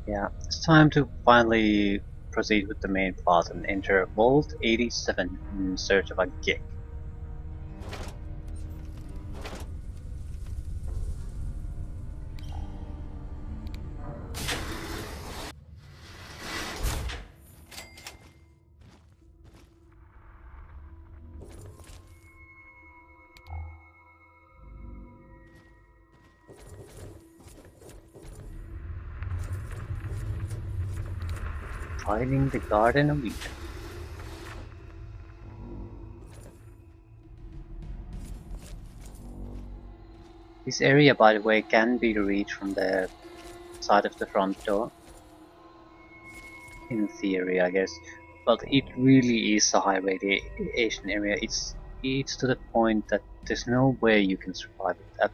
Yeah, it's time to finally proceed with the main plot and enter Vault 87 in search of a GECK. Finding the Garden of Eden. This area, by the way, can be reached from the side of the front door. In theory, I guess. But it really is a high radiation area. It's to the point that there's no way you can survive it.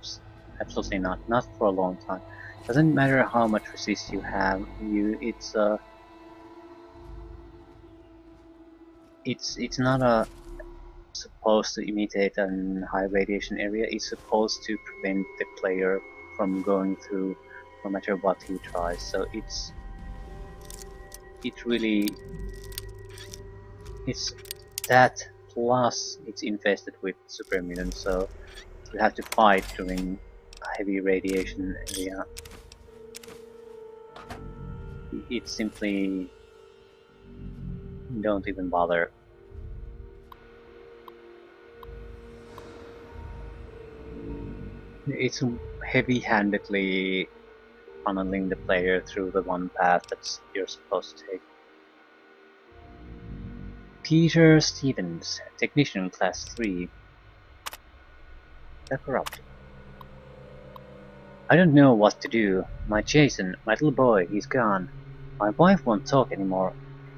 Absolutely not. Not for a long time. Doesn't matter how much resist you have. It's not a supposed to imitate a high radiation area. It's supposed to prevent the player from going through no matter what he tries. So it really it's that plus it's infested with super mutants, so you have to fight during heavy radiation area. It simply don't even bother. It's heavy-handedly funneling the player through the one path that you're supposed to take. Peter Stevens, Technician Class 3. The Corrupted. I don't know what to do. My Jason, my little boy, he's gone. My wife won't talk anymore.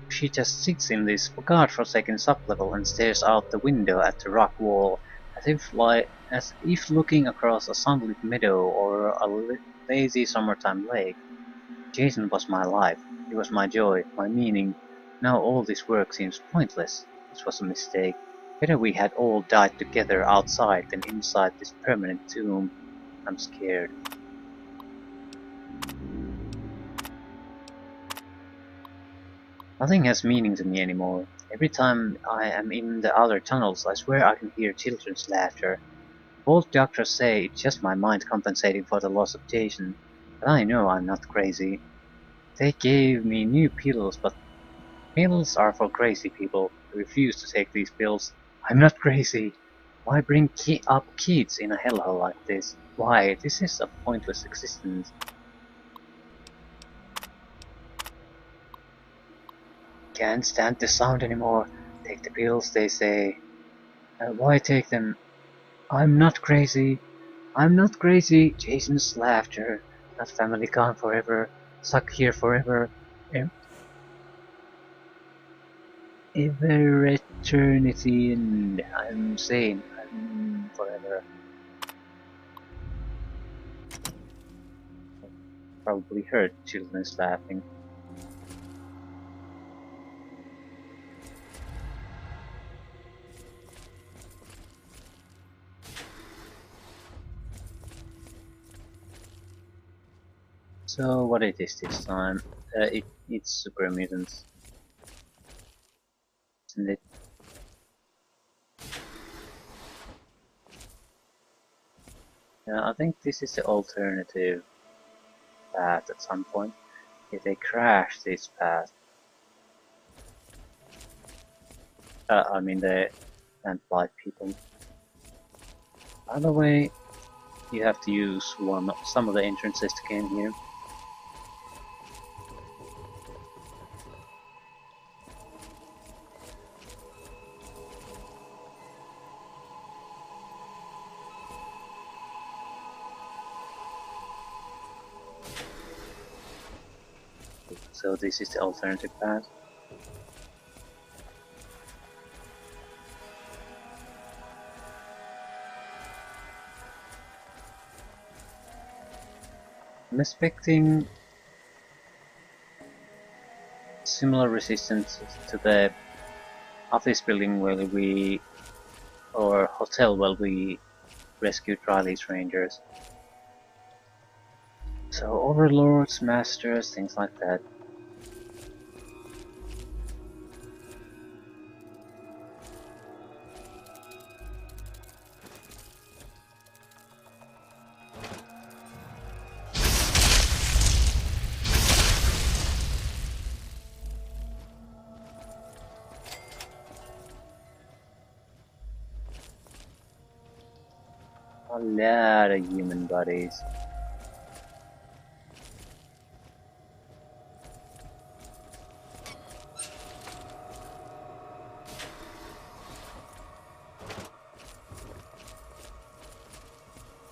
She just sits in this godforsaken sublevel and stares out the window at the rock wall, as if looking across a sunlit meadow or a lazy summertime lake. Jason was my life. He was my joy, my meaning. Now all this work seems pointless. This was a mistake. Better we had all died together outside than inside this permanent tomb. I'm scared. Nothing has meaning to me anymore. Every time I am in the other tunnels, I swear I can hear children's laughter. Both doctors say it's just my mind compensating for the loss of Jason, but I know I'm not crazy. They gave me new pills, but pills are for crazy people. I refuse to take these pills. I'm not crazy. Why bring up kids in a hellhole like this? Why? This is a pointless existence. Can't stand the sound anymore. Take the pills, they say. Why take them? I'm not crazy. I'm not crazy. Jason's laughter. Not family gone forever. Stuck here forever. Ever eternity and I'm sane. I'm forever. Probably heard children's laughing. So what it is this time? It's super mutants, isn't it? I think this is the alternative path at some point. If they crash this path, I mean the Ant-Blight people. By the way, you have to use some of the entrances to get in here. So this is the alternative path. I'm expecting similar resistance to the office building or hotel where we rescued Riley's Rangers. So overlords, masters, things like that. A lot of human bodies.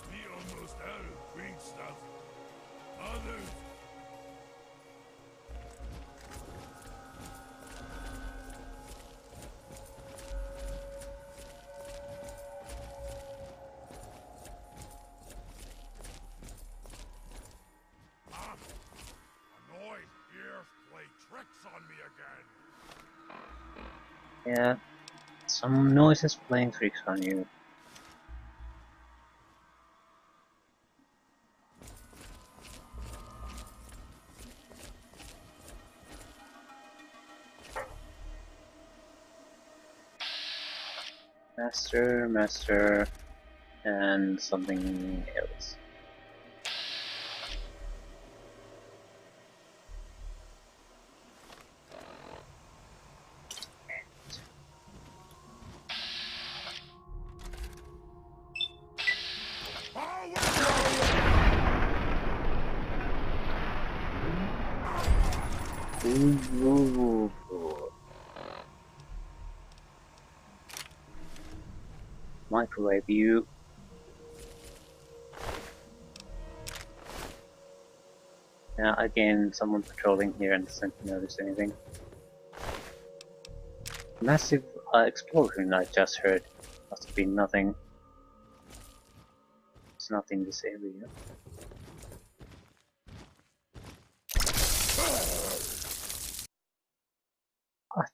We almost out of green stuff. Others. Ah, annoyed ears play tricks on me again. Yeah, some noises playing tricks on you. Master, and something else. Ooh. Microwave you. Yeah, again, someone patrolling here and doesn't notice anything. Massive explosion I just heard. Must have been nothing. It's not in this area. What?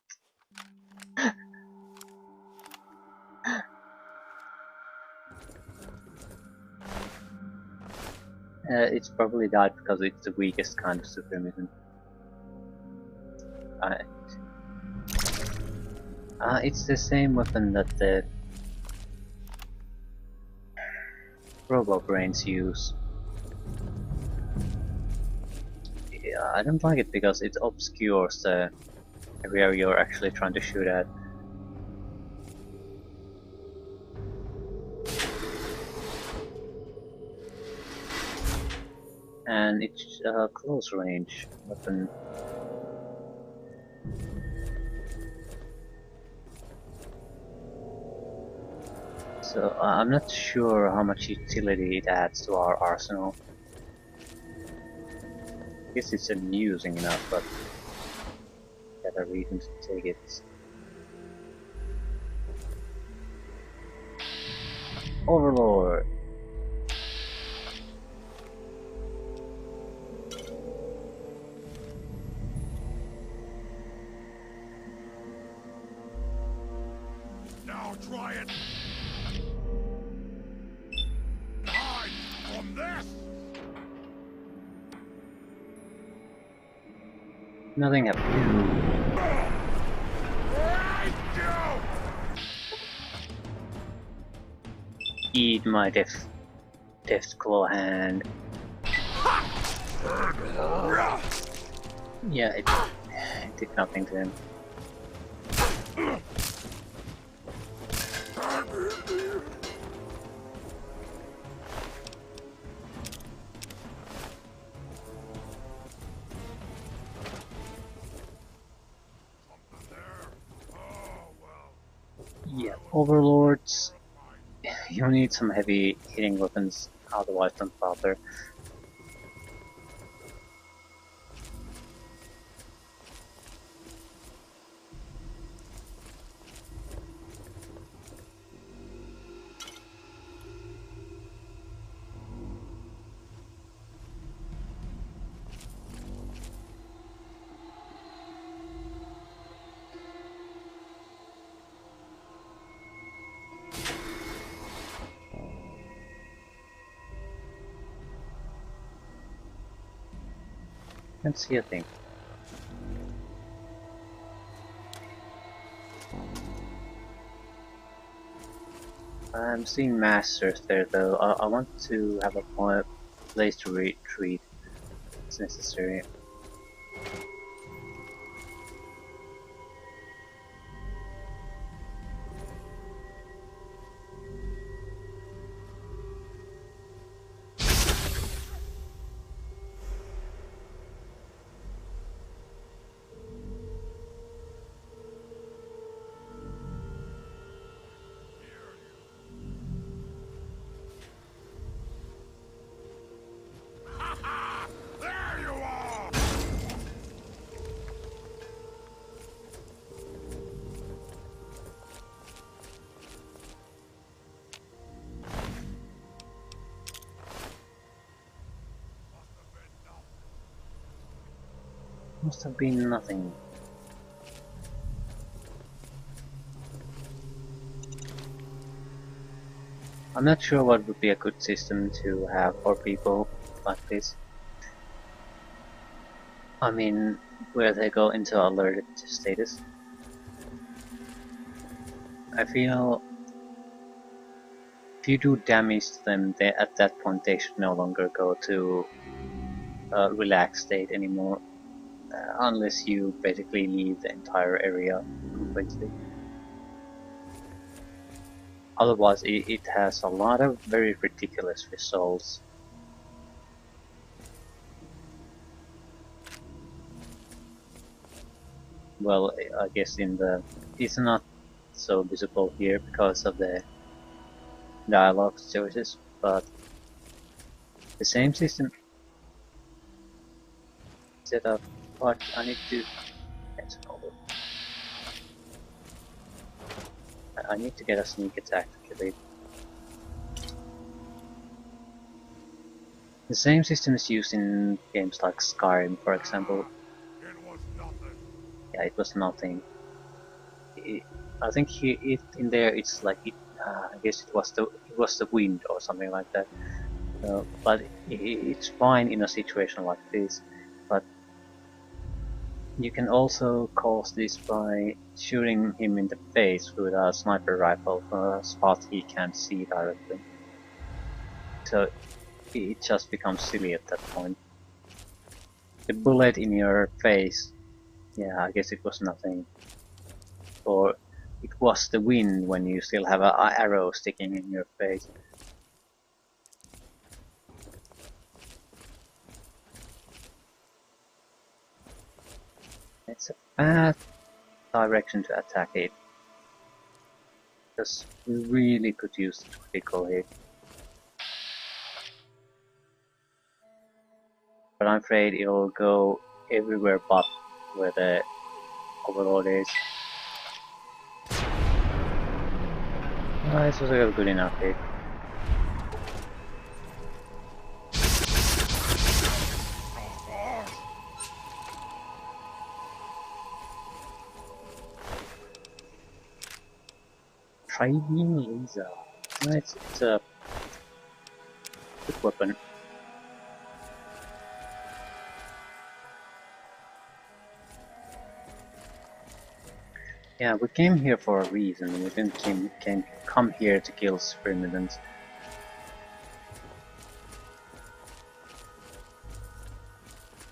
It's probably died because it's the weakest kind of super mutant. It's the same weapon that the Robo-Brains use. Yeah, I don't like it because it obscures the area you're actually trying to shoot at. And it's a close range weapon. So I'm not sure how much utility it adds to our arsenal. I guess it's amusing enough, but got a reason to take it. Overlord! Now try it. Hide from this. Nothing happened. Eat my death claw hand. Yeah, it did nothing to him. Yeah, overlords. You need some heavy hitting weapons, otherwise don't bother. Can't see a thing. I'm seeing masters there though. I want to have a place to retreat. It's necessary. There you are! Must have been nothing. I'm not sure what would be a good system to have for people like this. I mean, where they go into alerted status. I feel if you do damage to them, they, at that point they should no longer go to a relaxed state anymore, unless you basically leave the entire area completely. Otherwise, it has a lot of very ridiculous results. Well, I guess it's not so visible here because of the dialogue choices, but the same system set up. What I need to cancel over. I need to get a sneak attack to kill it. The same system is used in games like Skyrim, for example. It was nothing. Yeah, it was nothing. I think in there it's like I guess it was the wind or something like that. But it's fine in a situation like this. But you can also cause this by shooting him in the face with a sniper rifle from a spot he can't see directly. So it just becomes silly at that point. The bullet in your face, yeah, I guess it was nothing. Or it was the wind when you still have an arrow sticking in your face. It's a bad direction to attack it. Because we really could use the critical hit. But I'm afraid it'll go everywhere but where the overlord is. This was a good enough hit. Tribune laser. It's a good weapon. Yeah, we came here for a reason. We didn't come here to kill Sprimmidans.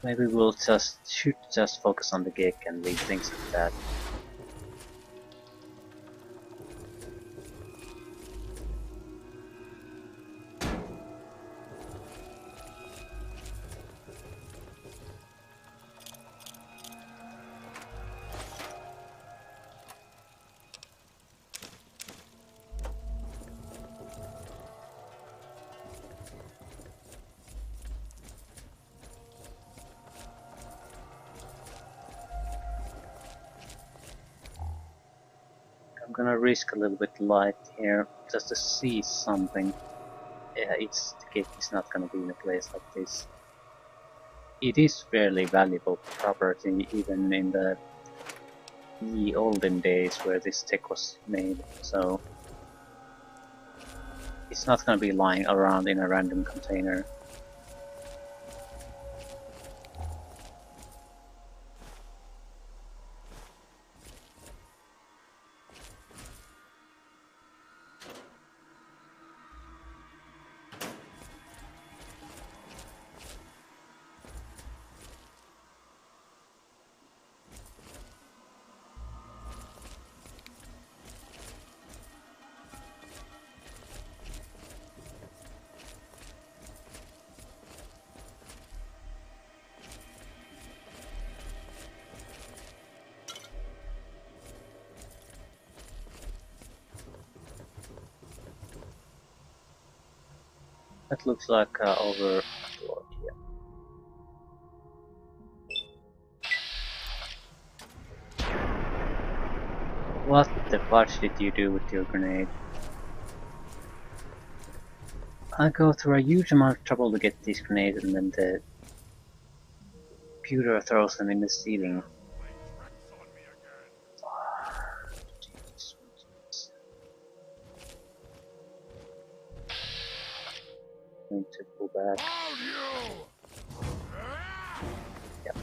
Maybe we'll should just focus on the GECK and leave things like that. I'm gonna risk a little bit light here just to see something. Yeah, the GECK is not gonna be in a place like this. It is fairly valuable property even in the olden days where this tech was made, so it's not gonna be lying around in a random container. That looks like Overlord, yeah. What the fudge did you do with your grenade? I go through a huge amount of trouble to get these grenades and then the computer throws them in the ceiling. Play tricks on me again. Need to go back. Hold you! Yep.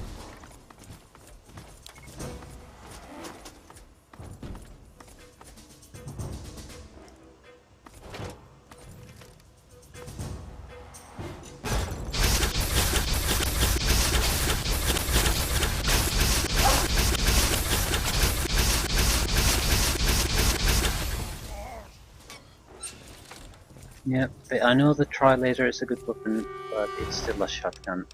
Yeah, but I know the tri-laser is a good weapon, but it's still a shotgun.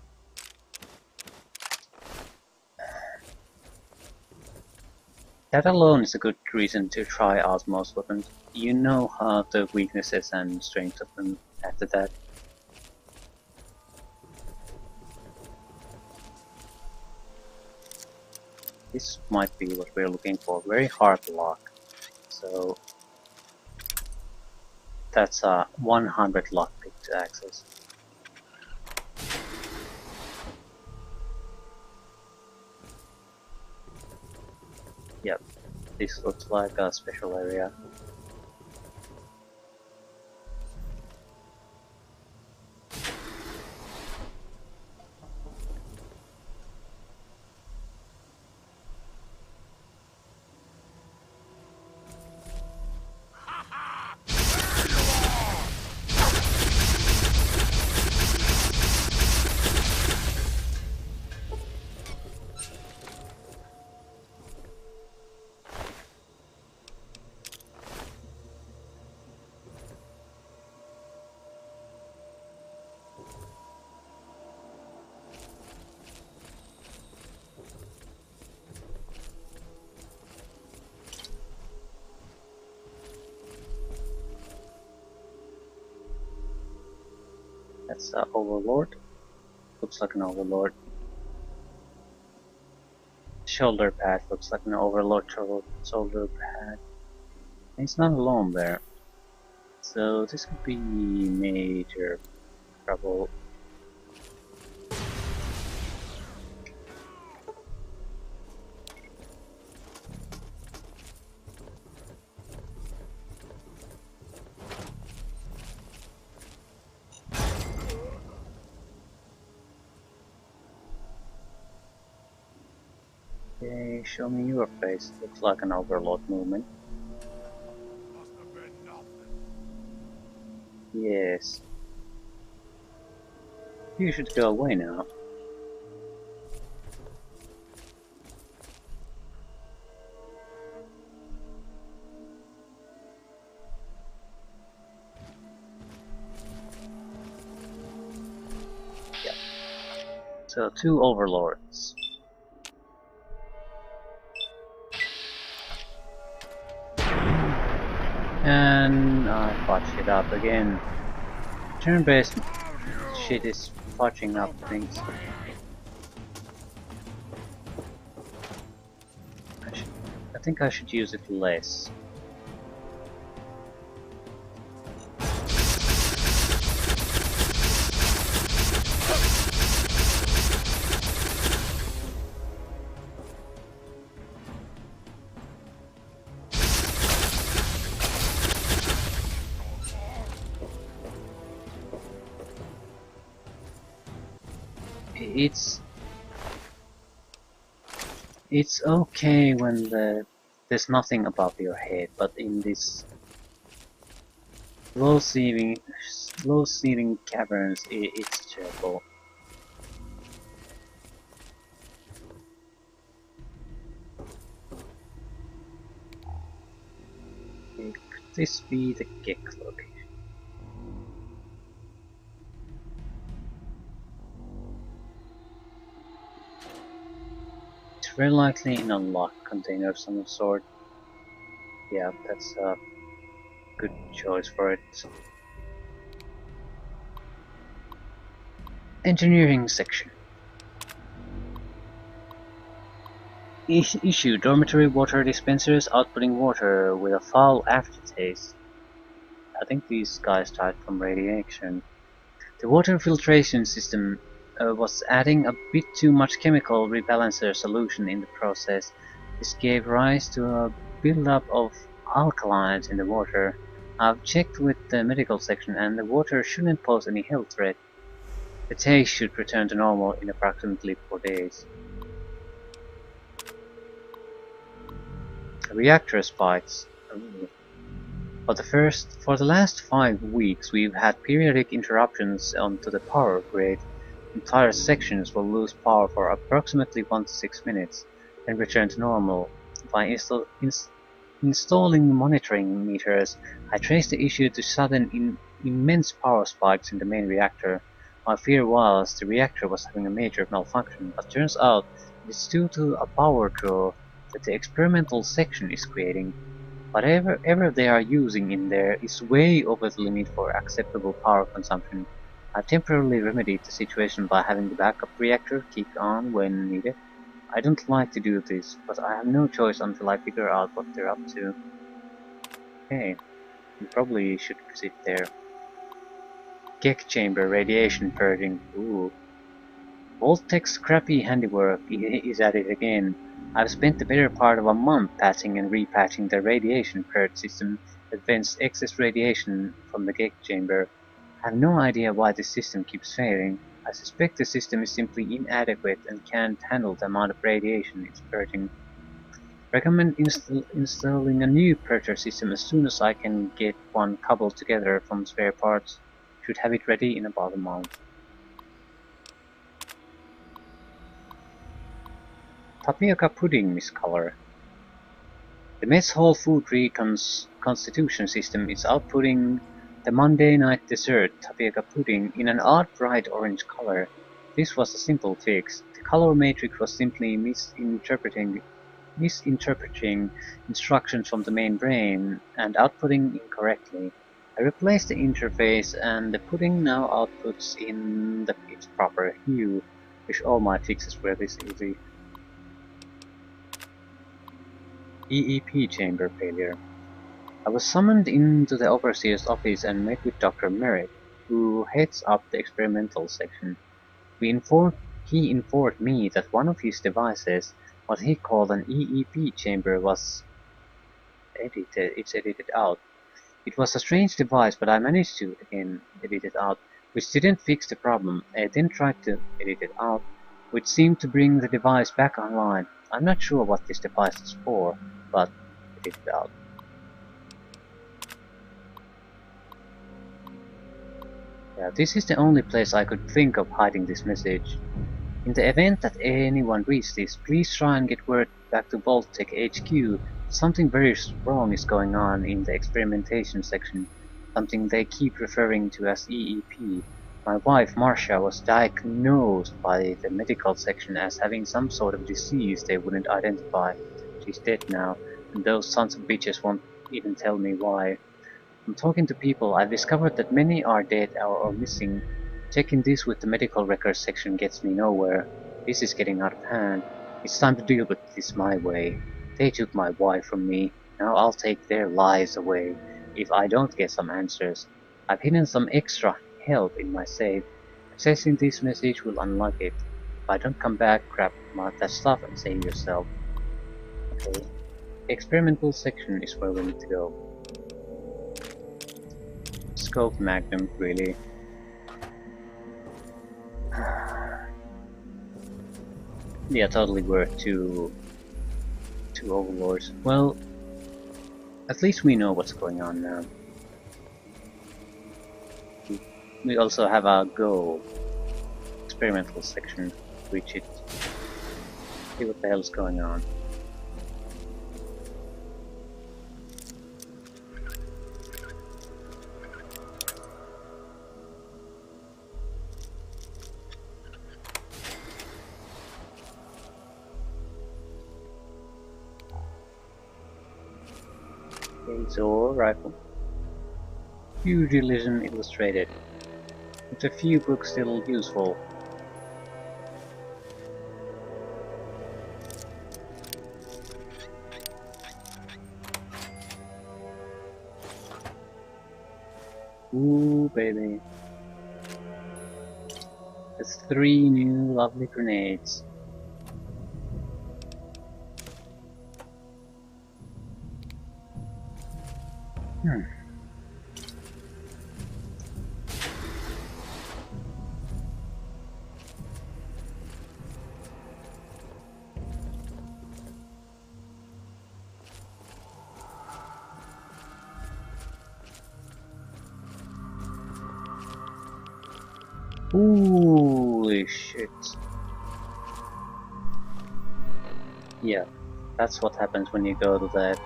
That alone is a good reason to try out most weapons. You know how the weaknesses and strengths of them after that. This might be what we're looking for, very hard lock. So that's a 100 lockpick to access. Yep, this looks like a special area. That's a Overlord. Looks like an Overlord. Shoulder pad looks like an Overlord shoulder pad. He's not alone there. So this could be major trouble. Okay, show me your face. Looks like an Overlord movement. Must have been nothing. Yes. You should go away now. Yeah. So 2 Overlords. And I fudged it up again. Turn-based shit is fudging up things. I think I should use it less. It's okay when there's nothing above your head, but in this low ceiling caverns, it's terrible. Okay, could this be the GECK location? It's very likely in a lock container of some sort. Yeah, that's a good choice for it. Engineering section. Issue dormitory water dispensers outputting water with a foul aftertaste. I think these guys died from radiation. The water filtration system was adding a bit too much chemical rebalancer solution in the process. This gave rise to a buildup of alkalines in the water. I've checked with the medical section and the water shouldn't pose any health threat. The taste should return to normal in approximately 4 days. Reactor spikes. Ooh. For the last 5 weeks we've had periodic interruptions onto the power grid. Entire sections will lose power for approximately 1 to 6 minutes, then return to normal. By installing monitoring meters, I traced the issue to sudden immense power spikes in the main reactor. My fear was the reactor was having a major malfunction, but turns out it is due to a power draw that the experimental section is creating. Whatever they are using in there is way over the limit for acceptable power consumption. I've temporarily remedied the situation by having the backup reactor kick on when needed. I don't like to do this, but I have no choice until I figure out what they're up to. Okay, we probably should sit there. GECK chamber radiation purging. Ooh. Voltec's crappy handiwork is at it again. I've spent the better part of a month patching and repatching the radiation purge system that vents excess radiation from the GECK chamber. I have no idea why this system keeps failing. I suspect the system is simply inadequate and can't handle the amount of radiation it's purging. Recommend installing a new purger system as soon as I can get one cobbled together from spare parts. Should have it ready in about a month. Tapioca pudding miscolor. The mess hall food recon's constitution system is outputting the Monday night dessert tapioca pudding in an odd bright orange color. This was a simple fix. The color matrix was simply misinterpreting instructions from the main brain and outputting incorrectly. I replaced the interface and the pudding now outputs in its proper hue. Wish all my fixes were this easy. EEP chamber failure. I was summoned into the overseer's office and met with Dr. Merritt, who heads up the experimental section. He informed me that one of his devices, what he called an EEP chamber, was edited out. It was a strange device, but I managed to, again, edit it out, which didn't fix the problem. I then tried to edit it out, which seemed to bring the device back online. I'm not sure what this device is for, but edit it out. Yeah, this is the only place I could think of hiding this message. In the event that anyone reads this, please try and get word back to Vault-Tec HQ. Something very wrong is going on in the experimentation section, something they keep referring to as EEP. My wife, Marcia, was diagnosed by the medical section as having some sort of disease they wouldn't identify. She's dead now, and those sons of bitches won't even tell me why. From talking to people, I've discovered that many are dead or missing. Checking this with the medical records section gets me nowhere. This is getting out of hand. It's time to deal with this my way. They took my wife from me. Now I'll take their lives away, if I don't get some answers. I've hidden some extra help in my safe. Accessing this message will unlock it. If I don't come back, grab that stuff and save yourself. Okay. The experimental section is where we need to go. Scope Magnum, really. Yeah, totally worth two overlords. Well, at least we know what's going on now. We also have a Go experimental section, which it see what the hell's going on. Azor rifle. Pugilism illustrated. With a few books still useful. Ooh, baby. That's 3 new lovely grenades. Hmm. Holy shit. Yeah, that's what happens when you go to that.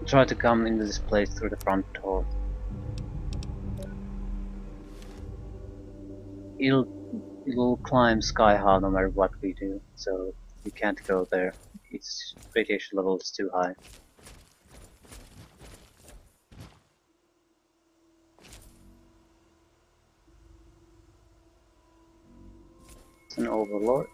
Try to come into this place through the front door. It'll climb sky high no matter what we do, so you can't go there. Its radiation level is too high. It's an overlord.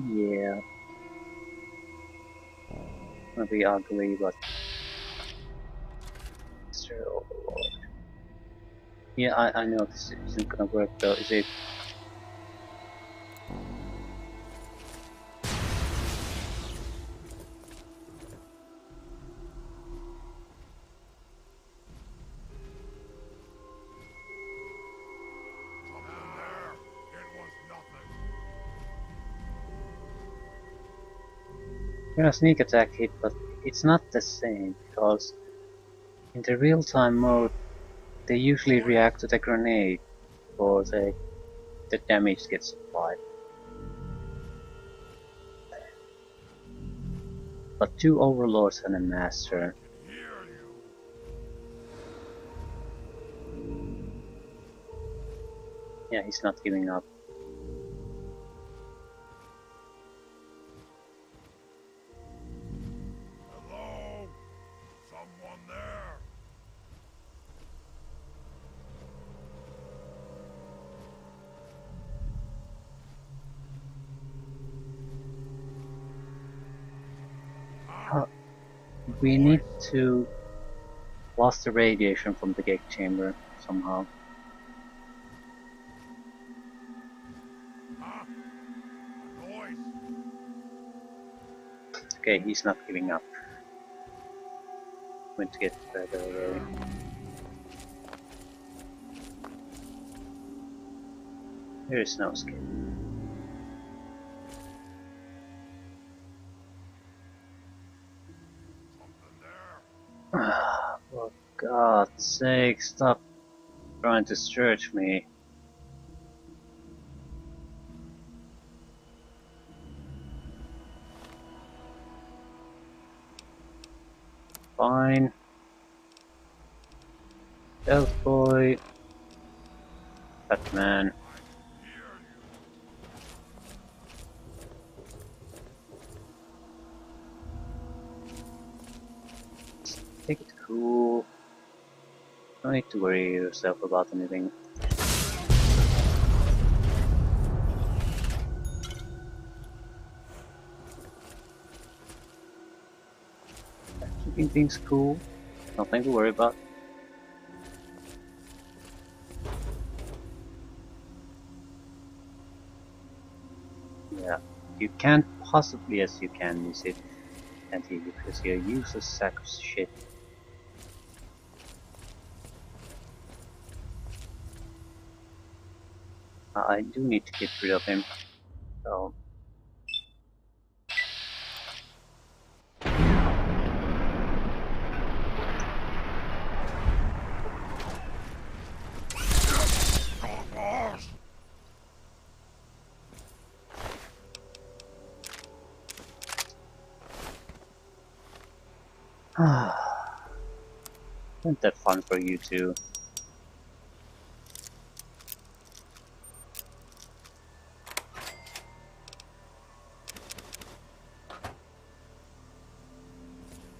Yeah. Gonna be ugly, but still overlord. Yeah, I know this isn't gonna work though, is it? Something there. It was nothing. Gonna sneak attack it, but it's not the same, because in the real-time mode, they usually react to the grenade, or the damage gets applied. But 2 overlords and a master. I can hear you. Yeah, he's not giving up. Hello? Someone there? Uh, Ah, a we need noise. to lost the radiation from the GECK chamber somehow. Ah, a noise. Okay, he's not giving up. Going to get further away. There is no escape. Something there. For God's sake, stop trying to search me. Fine. Stealth boy. Batman. I can hear you. Take it cool. No need to worry yourself about anything. Keeping things cool. Nothing to worry about. Yeah. You can't possibly, as you can use it, can't you? Because you're a useless sack of shit. I do need to get rid of him. So Boss! isn't that fun for you too?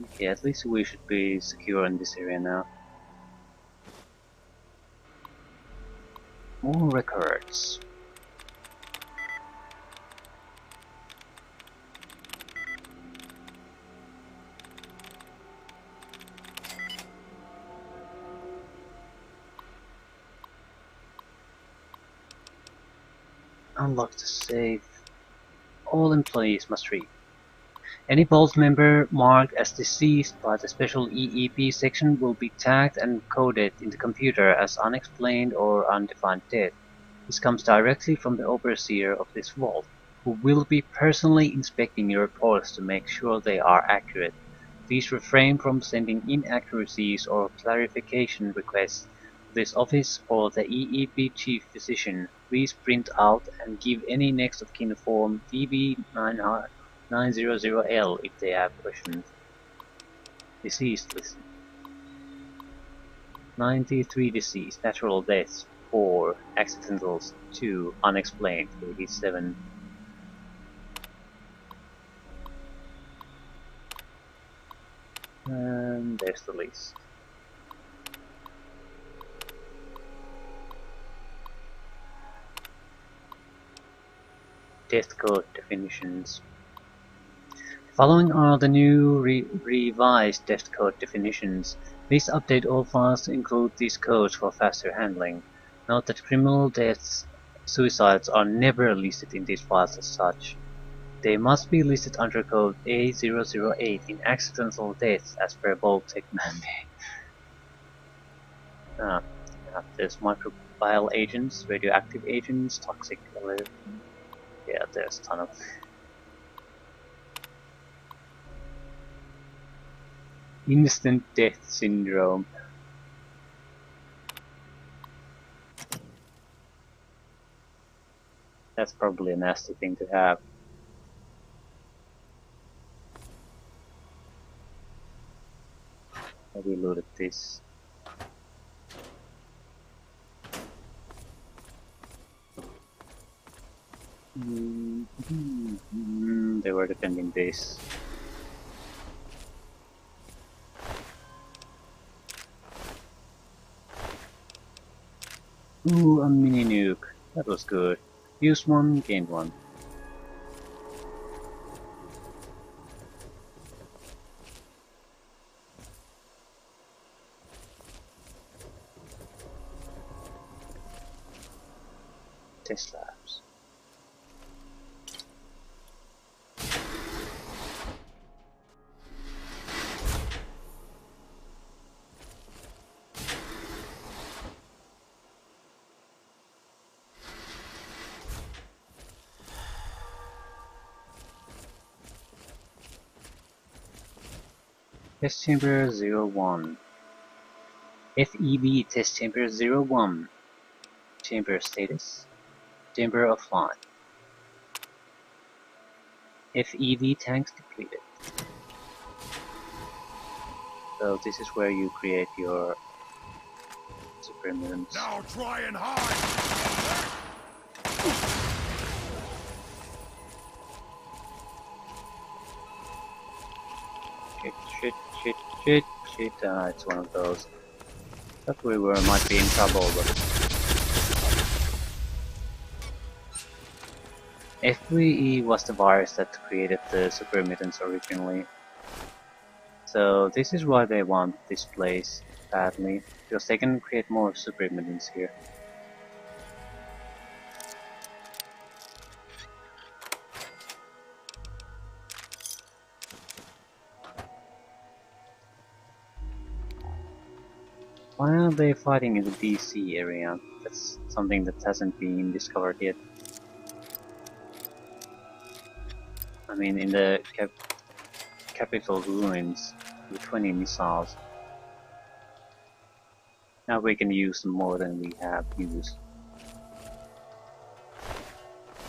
Okay, at least we should be secure in this area now. More records. Unlock the safe. All employees must read. Any Vault member marked as deceased by the special EEP section will be tagged and coded in the computer as unexplained or undefined death. This comes directly from the overseer of this vault, who will be personally inspecting your reports to make sure they are accurate. Please refrain from sending inaccuracies or clarification requests to this office or the EEP chief physician. Please print out and give any next of kin form DB900L if they have questions. Deceased list. 93 deceased, natural deaths 4, accidentals 2, unexplained 87. And there's the list. Death code definitions. The following are the new revised death code definitions. Please update all files to include these codes for faster handling. Note that criminal deaths, suicides are never listed in these files as such. They must be listed under code A008 in accidental deaths as per Vault-Tec mandate. There's microbial agents, radioactive agents, toxic. Yeah, there's a ton of. Instant death syndrome. That's probably a nasty thing to have. Maybe looted this. They were defending this. Ooh, a mini nuke. That was good. Used one, gained one. Test labs. Test chamber 01. FEV test chamber 01. Chamber status. Chamber offline. FEV tanks depleted. So this is where you create your super mutants. Now try and hide! Shit. It's one of those. Thought we might be in trouble, but FVE was the virus that created the super mutants originally. So this is why they want this place badly, because they can create more super mutants here. Why are they fighting in the DC area? That's something that hasn't been discovered yet. I mean, in the capital ruins with 20 missiles. Now we can use them more than we have used.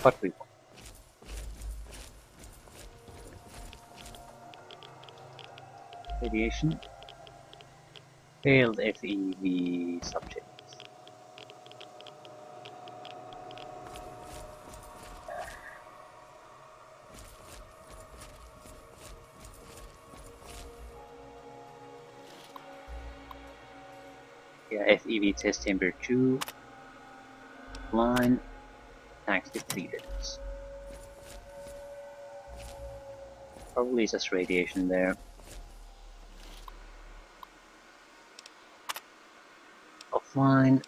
But we won't. Radiation. Failed FEV subjects. Yeah, FEV test chamber 2, line, tanks depleted. Probably just radiation there. Offline,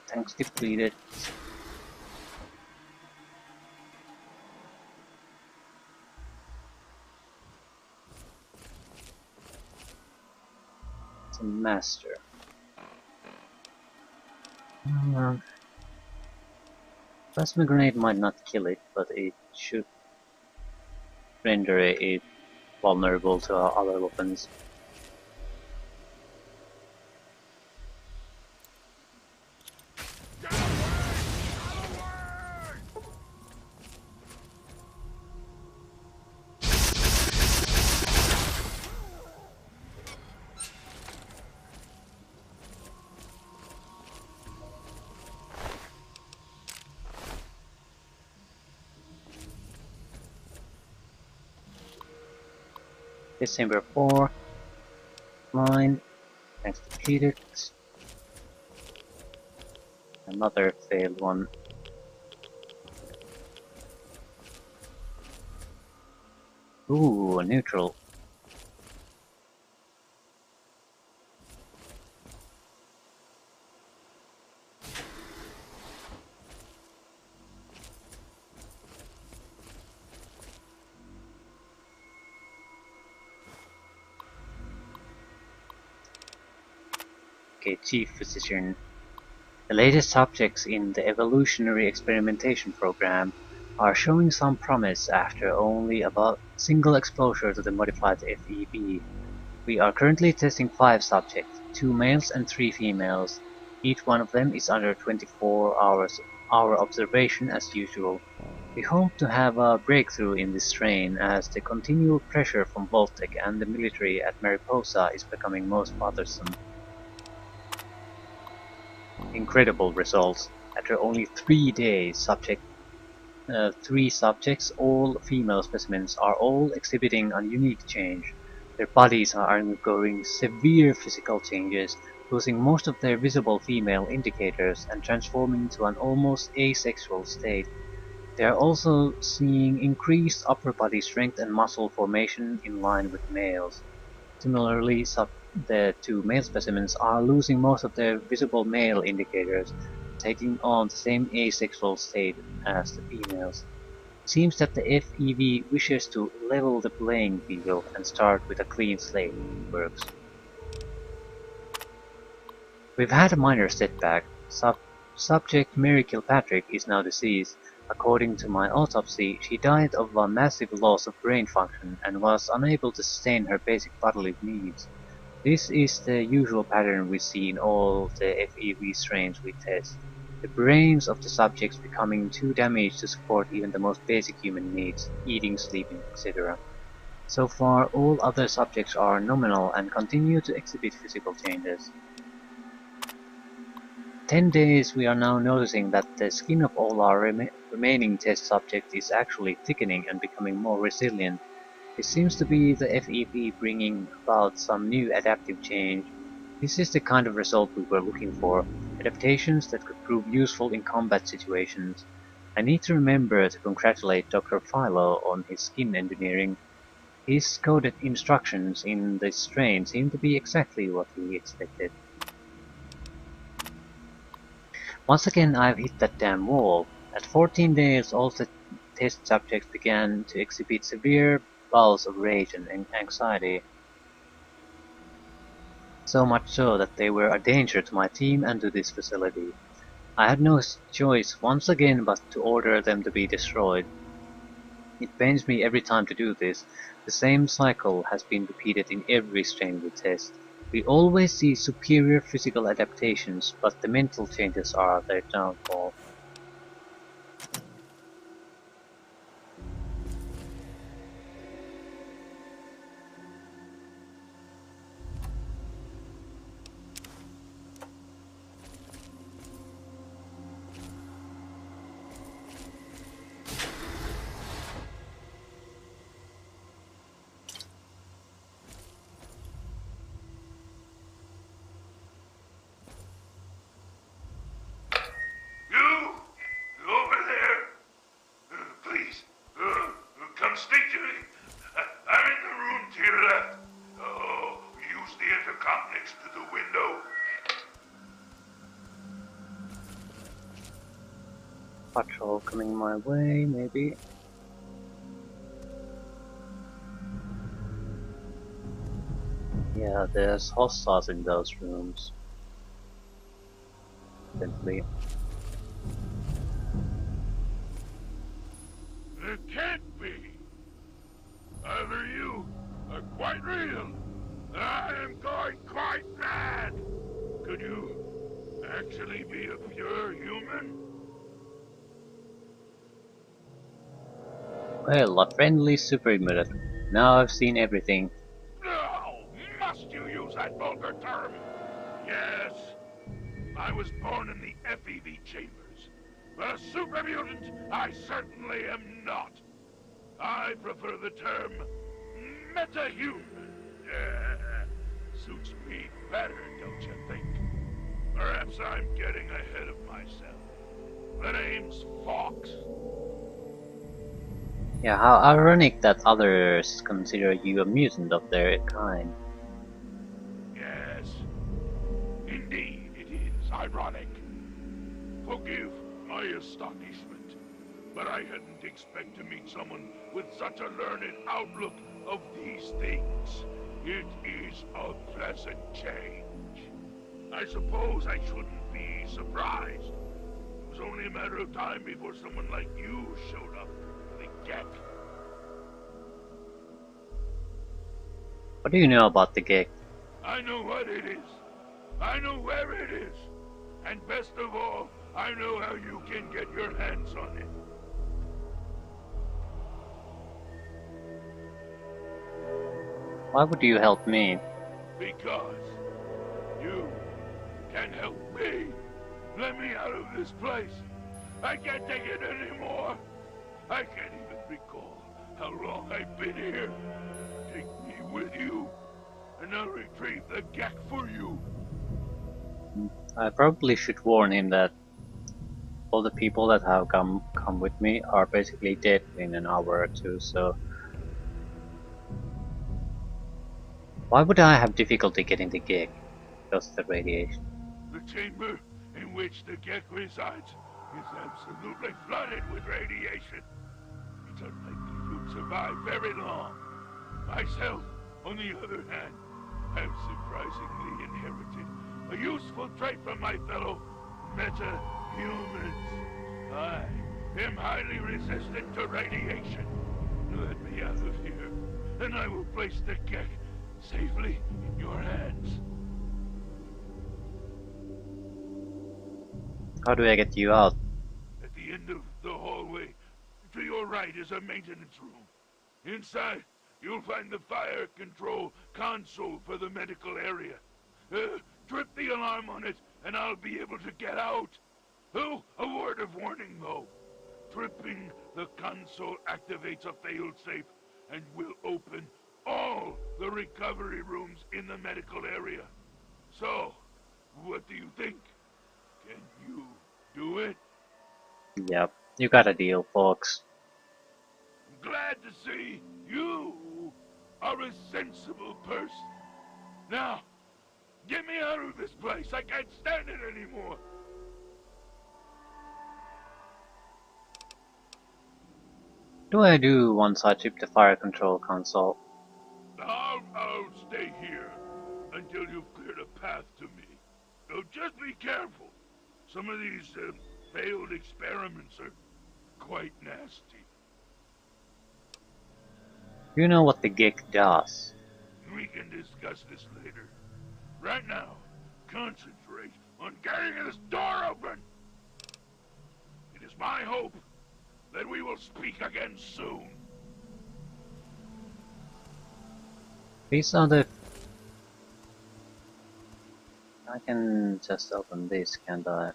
tanks depleted. It's a master. Plasma grenade might not kill it, but it should render it vulnerable to other weapons. Get away! Get away! Test chamber 4, line, tanks depleted. Another failed one. Ooh, neutral. Okay, Chief Physician. The latest subjects in the evolutionary experimentation program are showing some promise after only a single exposure to the modified FEV. We are currently testing 5 subjects, 2 males and 3 females. Each one of them is under 24-hour observation as usual. We hope to have a breakthrough in this strain as the continual pressure from Voltec and the military at Mariposa is becoming most bothersome. Incredible results. After only 3 days, 3 subjects, all female specimens, are all exhibiting a unique change. Their bodies are undergoing severe physical changes, losing most of their visible female indicators and transforming into an almost asexual state. They are also seeing increased upper body strength and muscle formation in line with males. Similarly, the 2 male specimens are losing most of their visible male indicators, taking on the same asexual state as the females. It seems that the FEV wishes to level the playing field and start with a clean slate, it works. We've had a minor setback. Subject Mary Kilpatrick is now deceased. According to my autopsy, she died of a massive loss of brain function and was unable to sustain her basic bodily needs. This is the usual pattern we see in all the FEV strains we test. The brains of the subjects becoming too damaged to support even the most basic human needs, eating, sleeping, etc. So far, all other subjects are nominal and continue to exhibit physical changes. 10 days we are now noticing that the skin of all our remaining test subjects is actually thickening and becoming more resilient. This seems to be the FEV bringing about some new adaptive change. This is the kind of result we were looking for, adaptations that could prove useful in combat situations. I need to remember to congratulate Dr. Philo on his skin engineering. His coded instructions in this strain seem to be exactly what we expected. Once again I've hit that damn wall. At 14 days all the test subjects began to exhibit severe bouts of rage and anxiety. So much so that they were a danger to my team and to this facility. I had no choice once again but to order them to be destroyed. It pains me every time to do this. The same cycle has been repeated in every strain we test. We always see superior physical adaptations, but the mental changes are their downfall. stick to it. I'm in the room to your left. Oh, use the intercom next to the window. Patrol coming my way, maybe. Yeah, there's hostiles in those rooms. Definitely. It can't be. Either you are quite real, or I am going quite mad. Could you actually be a pure human? Well, a friendly super mutant. Now I've seen everything. No! Must you use that vulgar term? Yes, I was born in the FEV chambers, but a super mutant I certainly am not. I prefer the term metahuman. Suits me better, don't you think? Perhaps I'm getting ahead of myself. The name's Fox. Yeah, how ironic that others consider you a mutant of their kind. Yes, indeed it is ironic. Forgive my astonishment, but I hadn't expected to meet someone with such a learned outlook of these things. It is a pleasant change. I suppose I shouldn't be surprised. It was only a matter of time before someone like you showed up for the GECK. What do you know about the GECK? I know what it is. I know where it is. And best of all, I know how you can get your hands on it. Why would you help me? Because you can help me. Let me out of this place. I can't take it anymore. I can't even recall how long I've been here. Take me with you, and I'll retrieve the GECK for you. I probably should warn him that all the people that have come with me are basically dead in an hour or two, so why would I have difficulty getting the GECK? Just the radiation. The chamber in which the GECK resides is absolutely flooded with radiation. It's unlikely you'd survive very long. Myself, on the other hand, have surprisingly inherited a useful trait from my fellow meta-humans. I am highly resistant to radiation. Let me out of here, and I will place the GECK safely in your hands. How do I get you out? At the end of the hallway, to your right is a maintenance room. Inside, you'll find the fire control console for the medical area. Trip the alarm on it, and I'll be able to get out. Oh, a word of warning, though. Tripping the console activates a failsafe and will open all the recovery rooms in the medical area. So, what do you think? Can you do it? Yep, you got a deal, folks. Glad to see you are a sensible person. Now, get me out of this place. I can't stand it anymore. What do I do once I trip the fire control console? I'll stay here until you've cleared a path to me. So just be careful. Some of these failed experiments are quite nasty. You know what the GECK does? We can discuss this later. Right now, concentrate on getting this door open. It is my hope that we will speak again soon. These are the... I can just open this, can't I?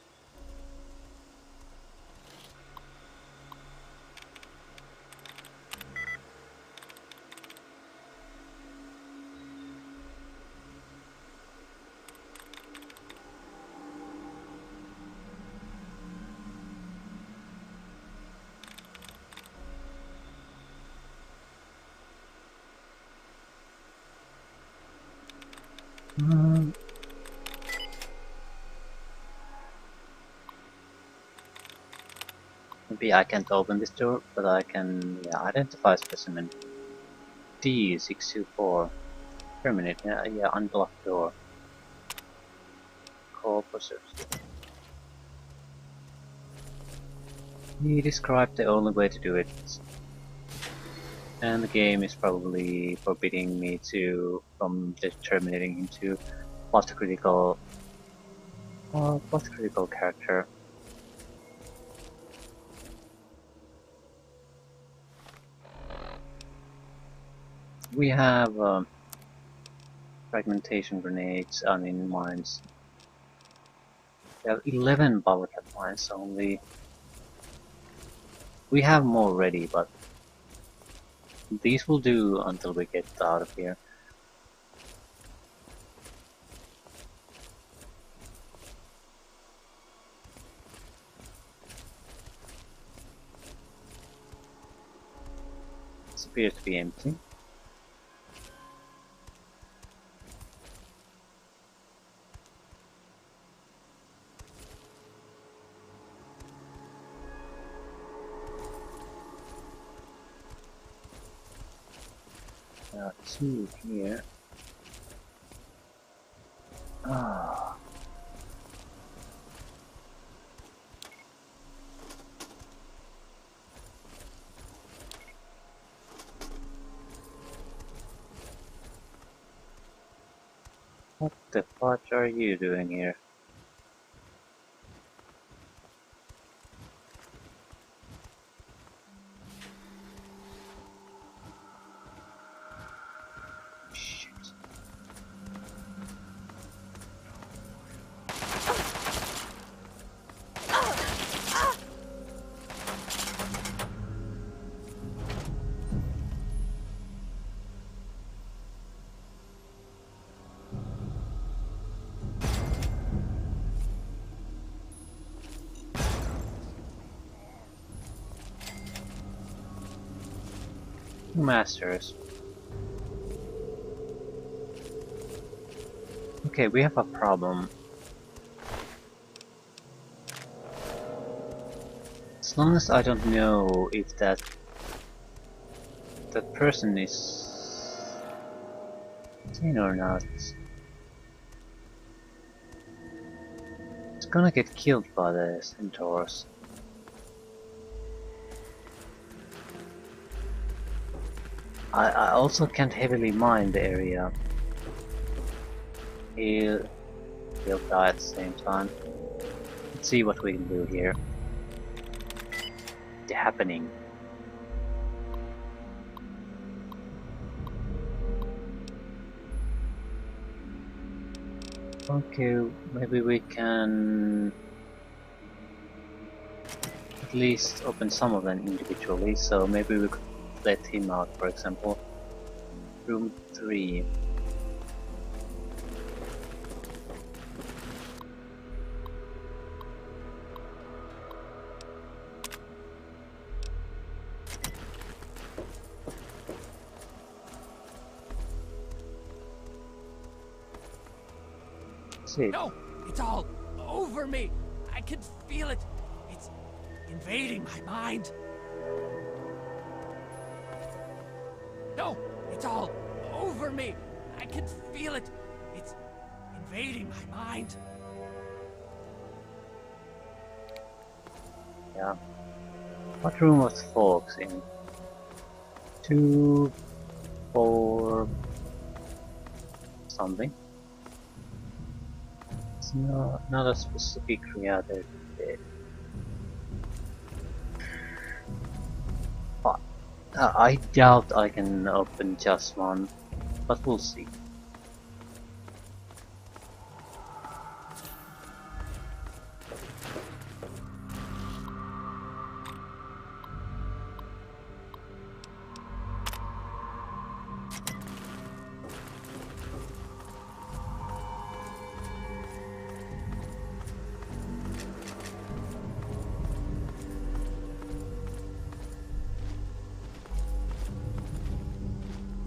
Mm, maybe I can't open this door, but I can identify specimen. D624. Terminate. Yeah, unblocked door. Call for search. He described the only way to do it. And the game is probably forbidding me from terminating him to plot critical character. We have fragmentation grenades, mines. We have 11 bubble cap mines only. We have more ready, but these will do until we get out of here. This appears to be empty. Let's see here. Ah. What the fudge are you doing here? Shit. Masters. Okay, we have a problem. As long as I don't know if that person is sane or not, it's gonna get killed by the centaurs. I also can't heavily mine the area. He'll die at the same time. Let's see what we can do here. The happening. Okay, maybe we can at least open some of them individually, so maybe we could let him out, for example. Room 3. See. No, it's all over me. I can feel it. It's invading my mind. No, it's all over me. I can feel it. It's invading my mind. Yeah. What room was Fox in? 2, 4... something. It's not a specific reality. But I doubt I can open just one, but we'll see.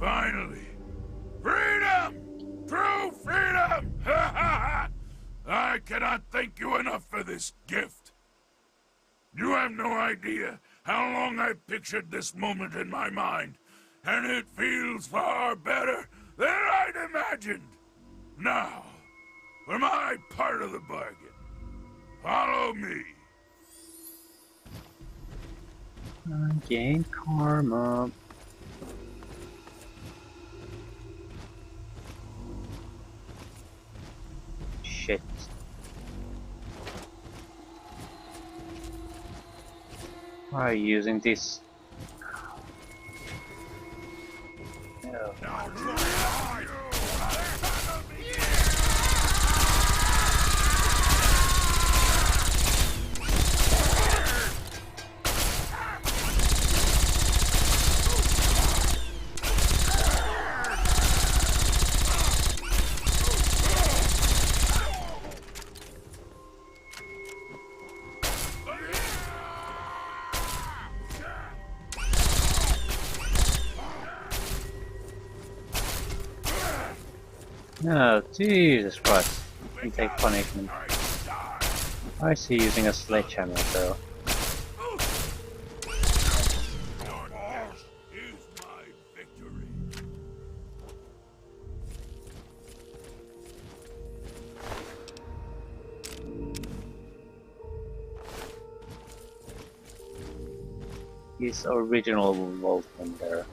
Finally! Freedom! True freedom! I cannot thank you enough for this gift. You have no idea how long I've pictured this moment in my mind, and it feels far better than I'd imagined. Now, for my part of the bargain, follow me. Gain karma. Shit. Why are you using this? No. No, Jesus Christ. You can take punishment. Why is he using a sledgehammer though? His original Voltman there.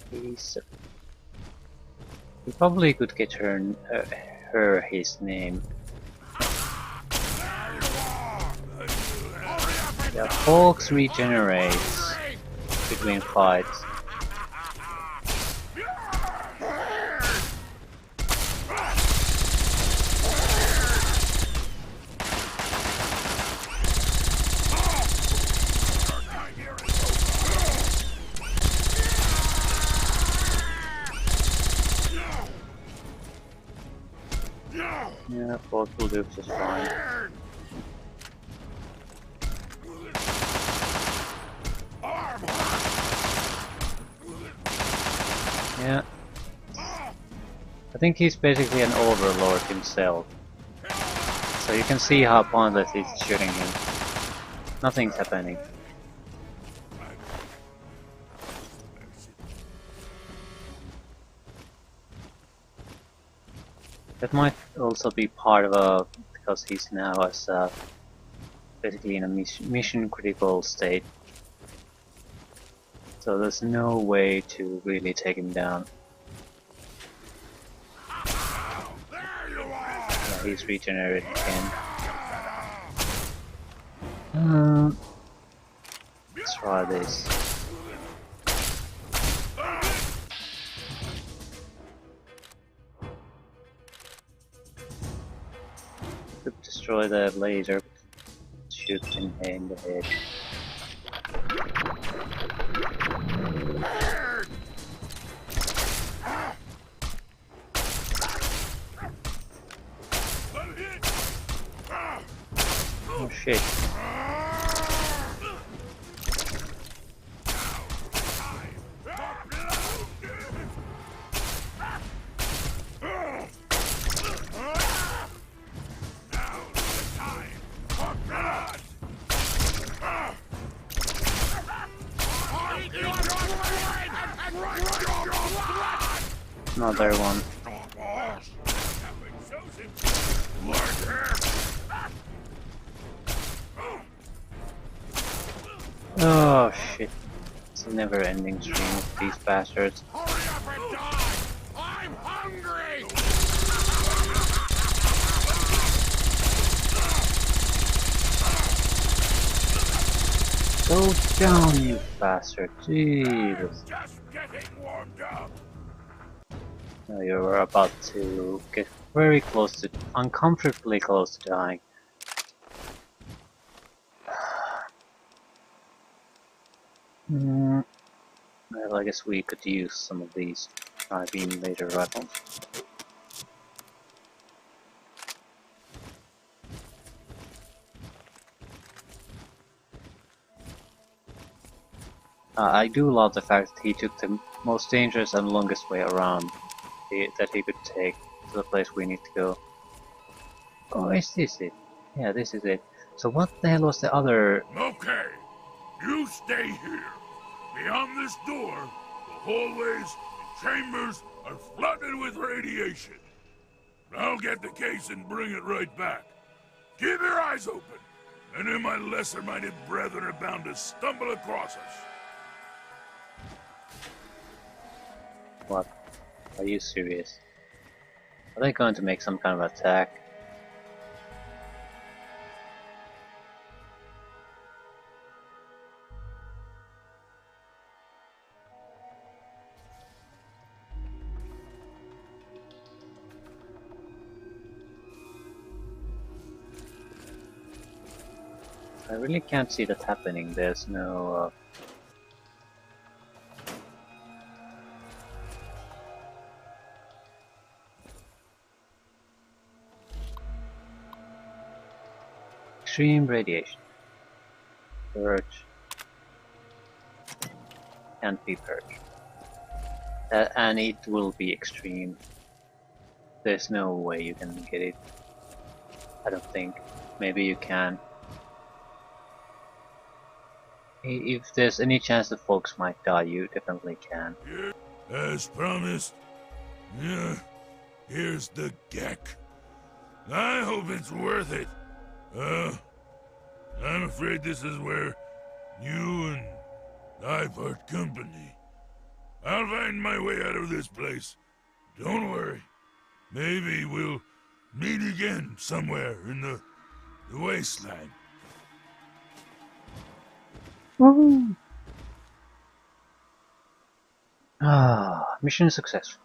He probably could get her his name. Yeah, Fox regenerates between fights. Yeah, Fox will do just fine. Yeah. I think he's basically an overlord himself. So you can see how pointless he's shooting him. Nothing's happening. That might also be part of because he's now as basically in a mission critical state. So there's no way to really take him down. Yeah, he's regenerated again. Let's try this. Could destroy the laser, shoot him in the head. Oh shit. Another one. Oh shit. It's a never ending stream of these bastards. Hurry up and die! I'm hungry! Go down, you bastard. Jesus. Just getting warmed up. No, you were about to get very close to, uncomfortably close to dying. Well, I guess we could use some of these tri-beam laser rifles. I do love the fact that he took the most dangerous and longest way around that he could take to the place we need to go. Oh, is this it? Yeah, this is it. So what the hell was the other... Okay, you stay here. Beyond this door, the hallways and chambers are flooded with radiation. I'll get the case and bring it right back. Keep your eyes open. Any of my lesser-minded brethren are bound to stumble across us. What? Are you serious? Are they going to make some kind of attack? I really can't see that happening. There's no... Extreme radiation. Purge. Can't be purged. And it will be extreme. There's no way you can get it. I don't think. Maybe you can. If there's any chance that folks might die, you definitely can. Yeah, as promised. Yeah, here's the GECK. I hope it's worth it. I'm afraid this is where you and I part company. I'll find my way out of this place. Don't worry. Maybe we'll meet again somewhere in the wasteland. Ah, mission successful.